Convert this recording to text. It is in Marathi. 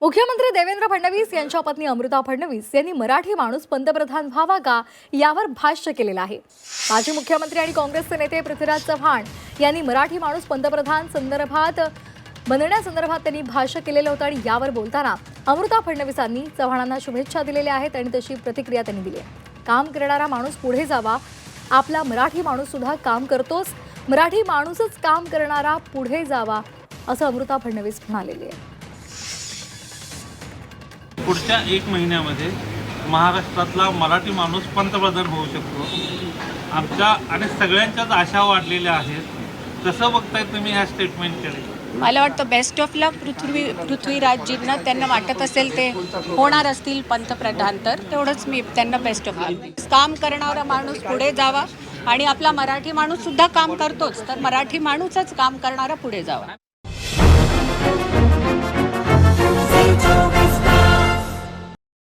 मुख्यमंत्री देवेंद्र फडणवीस यांच्या पत्नी अमृता फडणवीस यांनी मराठी माणूस पंतप्रधान व्हावा का यावर भाष्य केलेलं आहे। माजी मुख्यमंत्री आणि काँग्रेसचे नेते पृथ्वीराज चव्हाण यांनी मराठी माणूस पंतप्रधान बनण्यासंदर्भात त्यांनी भाष्य केलेलं होतं आणि यावर बोलताना अमृता फडणवीसांनी चव्हाणांना शुभेच्छा दिलेल्या आहेत आणि तशी प्रतिक्रिया त्यांनी दिली आहे। काम करणारा माणूस पुढे जावा, आपला मराठी माणूस सुद्धा काम करतोच, मराठी माणूसच काम करणारा पुढे जावा असं अमृता फडणवीस म्हणालेली आहे। पुढच्या 1 महिन्यामध्ये महाराष्ट्रातला मराठी माणूस पंतप्रधान होऊ शकतो। आमच्या आणि सगळ्यांच्याच आशा वाढलेल्या आहेत। कसं बघताय तुम्ही ह्या स्टेटमेंटकडे? मला वाटतं बेस्ट ऑफ लक पृथ्वीराजजींना, त्यांना वाटत असेल ते होणार असतील पंतप्रधान तर तेवढंच मी त्यांना बेस्ट ऑफ लक। काम करणारा माणूस पुढे जावा आणि आपला मराठी माणूस सुद्धा काम करतोच, तर मराठी माणूसच काम करणारा पुढे जावा।